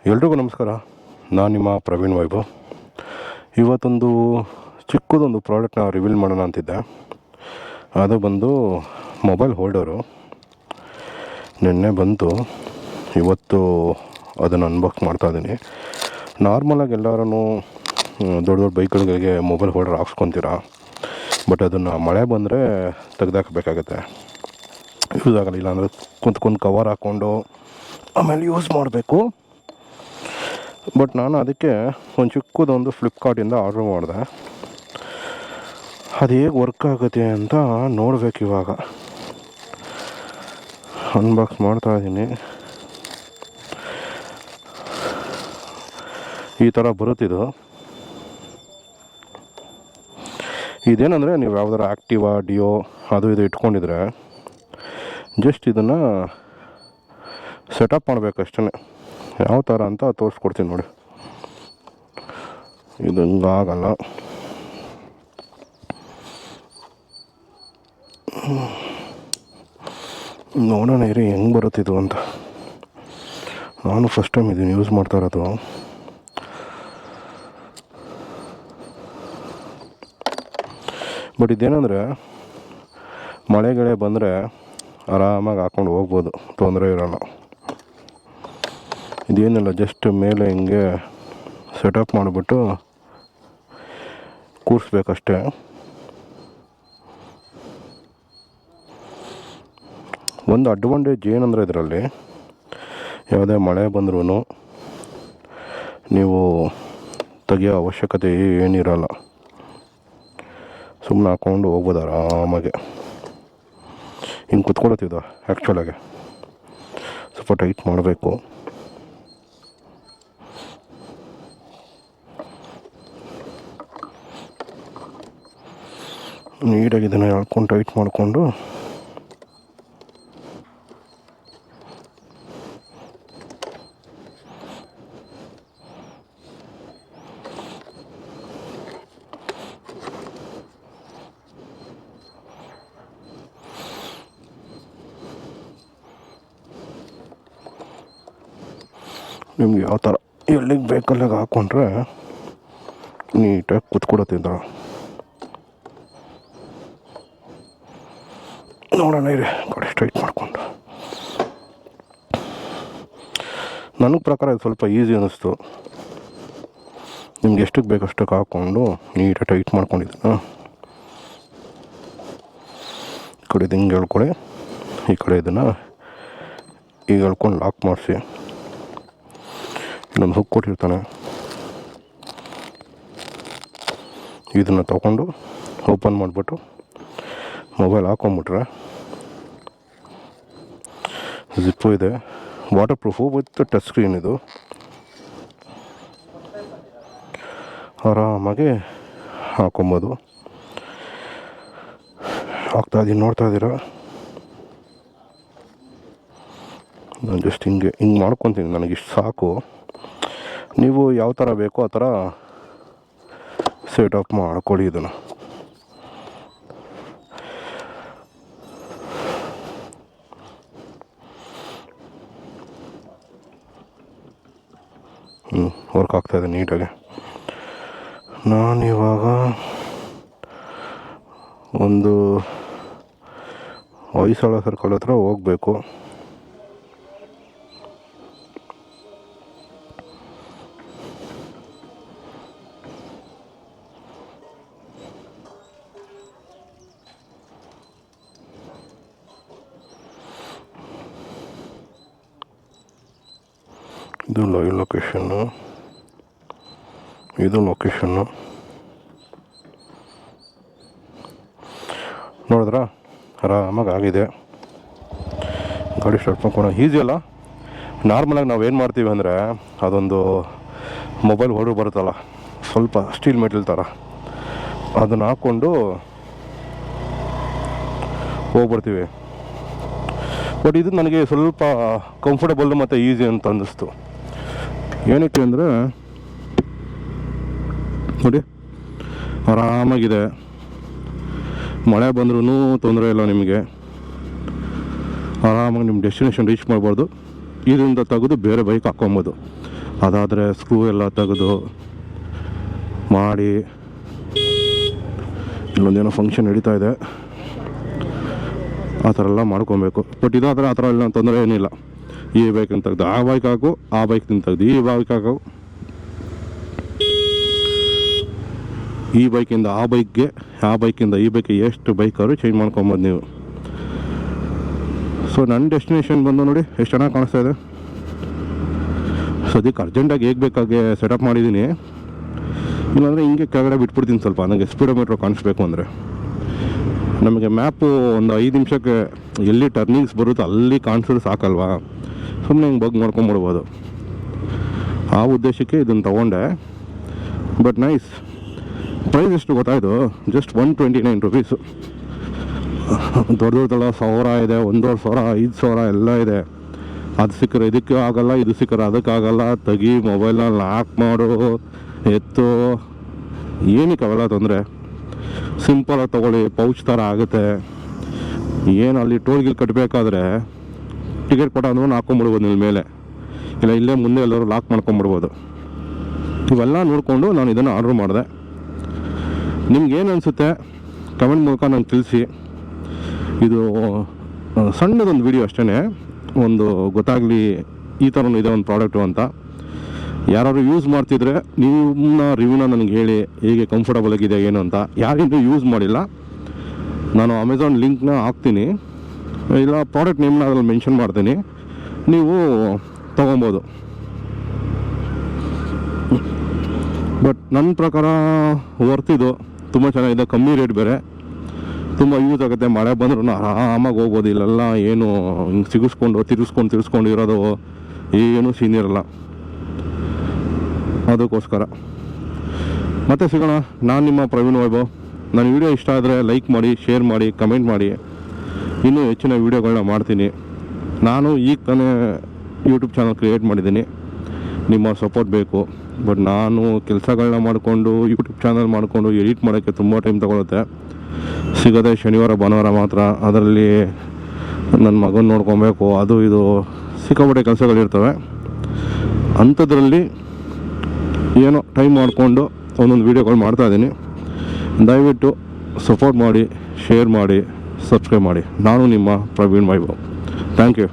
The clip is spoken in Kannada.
ಎಲ್ರಿಗೂ ನಮಸ್ಕಾರ. ನಾನು ನಿಮ್ಮ ಪ್ರವೀಣ್ ವೈಭವ್. ಇವತ್ತೊಂದು ಚಿಕ್ಕದೊಂದು ಪ್ರಾಡಕ್ಟ್ನ ರಿವೀಲ್ ಮಾಡೋಣ ಅಂತಿದ್ದೆ. ಅದು ಬಂದು ಮೊಬೈಲ್ ಹೋಲ್ಡರು. ನಿನ್ನೆ ಬಂತು, ಇವತ್ತು ಅದನ್ನು ಅನ್ಬಾಕ್ಸ್ ಮಾಡ್ತಾಯಿದ್ದೀನಿ. ನಾರ್ಮಲಾಗಿ ಎಲ್ಲರೂ ದೊಡ್ಡ ದೊಡ್ಡ ಬೈಕ್ಗಳಿಗೆ ಮೊಬೈಲ್ ಹೋಲ್ಡರ್ ಹಾಕ್ಸ್ಕೊತೀರ, ಬಟ್ ಅದನ್ನು ಮಳೆ ಬಂದರೆ ತೆಗೆದಾಕಬೇಕಾಗತ್ತೆ. ಯೂಸ್ ಆಗಲ್ಲ, ಇಲ್ಲಾಂದರೆ ಕುಂತ್ಕೊಂಡು ಕವರ್ ಹಾಕ್ಕೊಂಡು ಆಮೇಲೆ ಯೂಸ್ ಮಾಡಬೇಕು. ಬಟ್ ನಾನು ಅದಕ್ಕೆ ಒಂದು ಚಿಕ್ಕದೊಂದು ಫ್ಲಿಪ್ಕಾರ್ಟಿಂದ ಆರ್ಡ್ರ್ ಮಾಡಿದೆ. ಅದು ಹೇಗೆ ವರ್ಕ್ ಆಗುತ್ತೆ ಅಂತ ನೋಡಬೇಕು. ಇವಾಗ ಅನ್ಬಾಕ್ಸ್ ಮಾಡ್ತಾಯಿದ್ದೀನಿ. ಈ ಥರ ಬರುತ್ತಿದ್ದು. ಇದೇನೆಂದರೆ, ನೀವು ಯಾವುದಾದ್ರು ಆ್ಯಕ್ಟಿವಾ, ಡಿಯೋ ಅದು ಇದು ಇಟ್ಕೊಂಡಿದ್ರೆ ಜಸ್ಟ್ ಇದನ್ನು ಸೆಟಪ್ ಮಾಡಬೇಕಷ್ಟೇ. ಯಾವ ಥರ ಅಂತ ತೋರಿಸ್ಕೊಡ್ತೀನಿ ನೋಡಿ. ಇದು ಹಂಗಾಗಲ್ಲ. ನೋಡೋಣ ಇರಿ ಹೆಂಗೆ ಬರುತ್ತಿದ್ದು ಅಂತ. ನಾನು ಫಸ್ಟ್ ಟೈಮ್ ಇದನ್ನು ಯೂಸ್ ಮಾಡ್ತಾ ಇರೋದು. ಬಟ್ ಇದೇನೆಂದರೆ, ಮಳೆಗಳೇ ಬಂದರೆ ಆರಾಮಾಗಿ ಹಾಕ್ಕೊಂಡು ಹೋಗ್ಬೋದು, ತೊಂದರೆ ಇರೋಲ್ಲ. ಇದೇನಿಲ್ಲ, ಜಸ್ಟ್ ಮೇಲೆ ಹಿಂಗೆ ಸೆಟಪ್ ಮಾಡಿಬಿಟ್ಟು ಕೂರಿಸ್ಬೇಕಷ್ಟೇ. ಒಂದು ಅಡ್ವಾಂಟೇಜ್ ಏನಂದರೆ, ಇದರಲ್ಲಿ ಯಾವುದೇ ಮಳೆ ಬಂದ್ರೂ ನೀವು ತೆಗಿಯೋ ಅವಶ್ಯಕತೆ ಏನಿರಲ್ಲ. ಸುಮ್ಮನೆ ಹಾಕ್ಕೊಂಡು ಹೋಗ್ಬೋದು ಆರಾಮಾಗೆ. ಹಿಂಗೆ ಕುತ್ಕೊಳತ್ತಿದ್ದ. ಆ್ಯಕ್ಚುಲಾಗೆ ಸ್ವಲ್ಪ ಟೈಟ್ ಮಾಡಬೇಕು. ನೀಟಾಗಿ ಇದನ್ನು ಎಳ್ಕೊಂಡು ಟೈಟ್ ಮಾಡಿಕೊಂಡು ನಿಮ್ಗೆ ಯಾವ ಥರ ಎಲ್ಲಿಗೆ ಬೇಕಲ್ಲಿಗೆ ಹಾಕ್ಕೊಂಡ್ರೆ ನೀಟಾಗಿ ಕುತ್ಕೊಡತ್ತಿದ್ರ. ನೋಡೋಣ ಇರಿ ಕಡೆ ಸ್ಟ್ರೈಟ್ ಮಾಡಿಕೊಂಡು. ನನಗೆ ಪ್ರಕಾರ ಇದು ಸ್ವಲ್ಪ ಈಸಿ ಅನ್ನಿಸ್ತು. ನಿಮ್ಗೆ ಎಷ್ಟಕ್ಕೆ ಬೇಕು ಅಷ್ಟಕ್ಕೆ ಹಾಕ್ಕೊಂಡು ನೀಟಾಗಿ ಟೈಟ್ ಮಾಡ್ಕೊಂಡಿದ್ದೀನಿ. ಈ ಕಡೆ ಇದು ಹಿಂಗೆ ಹೇಳ್ಕೊಳ್ಳಿ, ಈ ಕಡೆ ಇದನ್ನು ಈಗ ಹೇಳ್ಕೊಂಡು ಲಾಕ್ ಮಾಡಿಸಿ. ಇನ್ನೊಂದು ಹುಕ್ ಕೊಟ್ಟಿರ್ತಾನೆ, ಇದನ್ನು ತೊಗೊಂಡು ಓಪನ್ ಮಾಡಿಬಿಟ್ಟು ಮೊಬೈಲ್ ಹಾಕೊಂಬಿಟ್ರೆ, ಜಿಪ್ಪು ಇದೆ, water proof with touch screen. ಇದು ಆರಾಮಾಗಿ ಹಾಕೊಬೋದು. ಹಾಕ್ತಾಯಿದ್ದೀನಿ, ನೋಡ್ತಾ ಇದ್ದೀರಾ. ನಾನು ಜಸ್ಟ್ ಹಿಂಗೆ ಮಾಡ್ಕೊತೀನಿ, ನನಗಿಷ್ಟು ಸಾಕು. ನೀವು ಯಾವ ಥರ ಬೇಕೋ ಆ ಥರ ಸೆಟಪ್ ಮಾಡ್ಕೊಳ್ಳಿ ಇದನ್ನು. ವರ್ಕ್ ಆಗ್ತಾಯಿದೆ ನೀಟಾಗಿ. ನಾನಿವಾಗ ಒಂದು ಹೊಯ್ಸಳ ಸರ್ಕಲ್ ಹತ್ರ ಹೋಗಬೇಕು. ಇದು ಲೈವ್ ಲೊಕೇಶನ್ನು, ಇದು ಲೊಕೇಶನ್ನು. ನೋಡಿದ್ರಾ, ಆರಾಮಾಗಿ ಆಗಿದೆ. ಗಾಡಿ ಸ್ಟಾರ್ಟ್ ಮಾಡ್ಕೊಂಡು ಈಸಿ ಅಲ್ಲ. ನಾರ್ಮಲಾಗಿ ನಾವು ಏನು ಮಾಡ್ತೀವಿ ಅಂದರೆ, ಅದೊಂದು ಮೊಬೈಲ್ ಹೋಲ್ಡರ್ ಬರುತ್ತಲ್ಲ, ಸ್ವಲ್ಪ ಸ್ಟೀಲ್ ಮೆಟಲ್ ಥರ, ಅದನ್ನು ಹಾಕ್ಕೊಂಡು ಹೋಗ್ಬಿಡ್ತೀವಿ. ಬಟ್ ಇದು ನನಗೆ ಸ್ವಲ್ಪ ಕಂಫರ್ಟಬಲ್ ಮತ್ತು ಈಸಿ ಅಂತ ಅನ್ನಿಸ್ತು. ಏನಕ್ಕೆ ಅಂದರೆ ನೋಡಿ, ಆರಾಮಾಗಿದೆ. ಮಳೆ ಬಂದ್ರೂ ತೊಂದರೆ ಇಲ್ಲ ನಿಮಗೆ. ಆರಾಮಾಗಿ ನಿಮ್ಮ ಡೆಸ್ಟಿನೇಷನ್ ರೀಚ್ ಮಾಡ್ಬೋದು. ಇದರಿಂದ ತೆಗೆದು ಬೇರೆ ಬೈಕ್ ಹಾಕ್ಕೊಬೋದು. ಅದಾದರೆ ಸ್ಕ್ರೂ ಎಲ್ಲ ತೆಗೆದು ಮಾಡಿ, ಇಲ್ಲೊಂದೇನೋ ಫಂಕ್ಷನ್ ನಡೀತಾ ಇದೆ, ಆ ಥರ ಎಲ್ಲ ಮಾಡ್ಕೊಬೇಕು. ಬಟ್ ಇದಾದರೆ ಆ ಥರ ಎಲ್ಲ ತೊಂದರೆ ಏನಿಲ್ಲ. ಈ ಬೈಕಿನ ತೆಗೆದು ಆ ಬೈಕ್ ಹಾಕು, ಆ ಬೈಕಿನ ತೆಗೆದು ಈ ಬೈಕ್ ಹಾಕು, ಈ ಬೈಕಿಂದ ಆ ಬೈಕ್ಗೆ, ಆ ಬೈಕಿಂದ ಈ ಬೈಕ್ಗೆ ಎಷ್ಟು ಬೈಕಾದ್ರು ಚೇಂಜ್ ಮಾಡ್ಕೊಬೋದು ನೀವು. ಸೊ ನನ್ನ ಡೆಸ್ಟಿನೇಷನ್ ಬಂದು ನೋಡಿ ಎಷ್ಟು ಚೆನ್ನಾಗಿ ಕಾಣಿಸ್ತಾ ಇದೆ. ಸದ್ಯಕ್ಕೆ ಅರ್ಜೆಂಟಾಗಿ ಹೇಗೆ ಬೇಕಾಗೆ ಸೆಟಪ್ ಮಾಡಿದ್ದೀನಿ. ಇಲ್ಲಾಂದರೆ ಹಿಂಗೆ ಕೆಳಗಡೆ ಬಿಟ್ಬಿಡ್ತೀನಿ ಸ್ವಲ್ಪ, ನನಗೆ ಸ್ಪೀಡೋಮೀಟ್ರ್ ಕಾಣಿಸ್ಬೇಕು ಅಂದರೆ. ನಮಗೆ ಮ್ಯಾಪು ಒಂದು 5 ನಿಮಿಷಕ್ಕೆ ಎಲ್ಲಿ ಟರ್ನಿಂಗ್ಸ್ ಬರುತ್ತೋ ಅಲ್ಲಿ ಕಾಣಿಸಿದ್ರೆ ಸಾಕಲ್ವಾ, ಸುಮ್ಮನೆ ಹಿಂಗೆ ಬಗ್ ಮಾಡ್ಕೊಂಬಿಡ್ಬೋದು. ಆ ಉದ್ದೇಶಕ್ಕೆ ಇದನ್ನು ತೊಗೊಂಡೆ. But nice. ಪ್ರೈಸ್ ಎಷ್ಟು ಗೊತ್ತಾಯಿತು? Just 129 rupees. ದೊಡ್ಡದಲ್ಲ, 1000 ಇದೆ, 1500, 5000 ಎಲ್ಲ ಇದೆ. ಅದು ಸಿಕ್ಕರೆ ಇದಕ್ಕೆ ಆಗೋಲ್ಲ, ಇದು ಸಿಕ್ಕರೆ ಅದಕ್ಕಾಗಲ್ಲ. ತೆಗಿ, ಮೊಬೈಲ್ನ ಲಾಕ್ ಮಾಡು, ಎತ್ತು, ಏನಕ್ಕೆ ಅವೆಲ್ಲ ತೊಂದರೆ? ಸಿಂಪಲಾಗಿ ತೊಗೊಳ್ಳಿ, ಪೌಚ್ ಥರ ಆಗುತ್ತೆ. ಏನು ಅಲ್ಲಿ ಟೋಲ್ಗಿಲ್ ಕಟ್ಟಬೇಕಾದ್ರೆ ಟಿಕೆಟ್ ಕೊಟ್ಟ ಅಂದ್ರೂ ಹಾಕ್ಕೊಂಬಿಡ್ಬೋದು ನಿಮ್ಮ ಮೇಲೆ, ಇಲ್ಲ ಇಲ್ಲೇ ಮುಂದೆ ಎಲ್ಲರೂ ಲಾಕ್ ಮಾಡ್ಕೊಂಬಿಡ್ಬೋದು. ಇವೆಲ್ಲ ನೋಡಿಕೊಂಡು ನಾನು ಇದನ್ನು ಆರ್ಡ್ರ್ ಮಾಡಿದೆ. ನಿಮ್ಗೇನು ಅನಿಸುತ್ತೆ ಕಮೆಂಟ್ ಮೂಲಕ ನಂಗೆ ತಿಳಿಸಿ. ಇದು ಸಣ್ಣದೊಂದು ವಿಡಿಯೋ ಅಷ್ಟೇ, ಒಂದು ಗೊತ್ತಾಗಲಿ ಈ ಥರನೂ ಇದೆ ಒಂದು ಪ್ರಾಡಕ್ಟು ಅಂತ. ಯಾರಾದ್ರು ಯೂಸ್ ಮಾಡ್ತಿದ್ರೆ ನಿಮ್ಮ ರಿವ್ಯೂನ ನನಗೆ ಹೇಳಿ, ಹೇಗೆ ಕಂಫರ್ಟಬಲ್ ಆಗಿದೆ ಏನು ಅಂತ. ಯಾರಿಂದೂ ಯೂಸ್ ಮಾಡಿಲ್ಲ, ನಾನು ಅಮೆಝಾನ್ ಲಿಂಕ್ನ ಹಾಕ್ತೀನಿ, ಇಲ್ಲ ಪ್ರಾಡಕ್ಟ್ ನೇಮ್ನ ಅದ್ರಲ್ಲಿ ಮೆನ್ಷನ್ ಮಾಡ್ತೀನಿ, ನೀವು ತೊಗೊಬೋದು. ಬಟ್ ನನ್ನ ಪ್ರಕಾರ ವರ್ತಿದು, ತುಂಬ ಚೆನ್ನಾಗಿದೆ, ಕಮ್ಮಿ ರೇಟ್ ಬೇರೆ, ತುಂಬ ಯೂಸ್ ಆಗುತ್ತೆ. ಮಳೆ ಬಂದ್ರೂ ಆರಾಮಾಗಿ ಹೋಗ್ಬೋದು. ಇಲ್ಲೆಲ್ಲ ಏನು ಹಿಂಗೆ ತಿರ್ಸ್ಕೊಂಡು ಇರೋದು ಏನೂ ಸೀನ್ ಇರಲ್ಲ. ಅದಕ್ಕೋಸ್ಕರ ಮತ್ತೆ ಸಿಗೋಣ. ನಾನು ನಿಮ್ಮ ಪ್ರವೀಣ್ ವೈಭವ್. ನನ್ನ ವಿಡಿಯೋ ಇಷ್ಟ ಆದರೆ ಲೈಕ್ ಮಾಡಿ, ಶೇರ್ ಮಾಡಿ, ಕಮೆಂಟ್ ಮಾಡಿ. ಇನ್ನೂ ಹೆಚ್ಚಿನ ವೀಡಿಯೋಗಳನ್ನ ಮಾಡ್ತೀನಿ. ನಾನು ಈಗ ತಾನೇ ಯೂಟ್ಯೂಬ್ ಚಾನಲ್ ಕ್ರಿಯೇಟ್ ಮಾಡಿದ್ದೀನಿ, ನಿಮ್ಮ ಸಪೋರ್ಟ್ ಬೇಕು. ಬಟ್ ನಾನು ಕೆಲಸಗಳನ್ನ ಮಾಡಿಕೊಂಡು ಯೂಟ್ಯೂಬ್ ಚಾನಲ್ ಮಾಡಿಕೊಂಡು ಎಡಿಟ್ ಮಾಡೋಕ್ಕೆ ತುಂಬ ಟೈಮ್ ತೊಗೊಳುತ್ತೆ. ಸಿಗೋದೇ ಶನಿವಾರ ಭಾನುವಾರ ಮಾತ್ರ. ಅದರಲ್ಲಿ ನನ್ನ ಮಗನ ನೋಡ್ಕೊಬೇಕು, ಅದು ಇದು ಸಿಕ್ಕಾಪಟ್ಟೆ ಕೆಲಸಗಳಿರ್ತವೆ. ಅಂಥದ್ರಲ್ಲಿ ಏನೋ ಟೈಮ್ ಮಾಡಿಕೊಂಡು ಒಂದೊಂದು ವೀಡಿಯೋಗಳು ಮಾಡ್ತಾಯಿದ್ದೀನಿ. ದಯವಿಟ್ಟು ಸಪೋರ್ಟ್ ಮಾಡಿ, ಶೇರ್ ಮಾಡಿ, ಸಬ್ಸ್ಕ್ರೈಬ್ ಮಾಡಿ. ನಾನು ನಿಮ್ಮ ಪ್ರವೀಣ್ ವೈಭವ್. Thank you.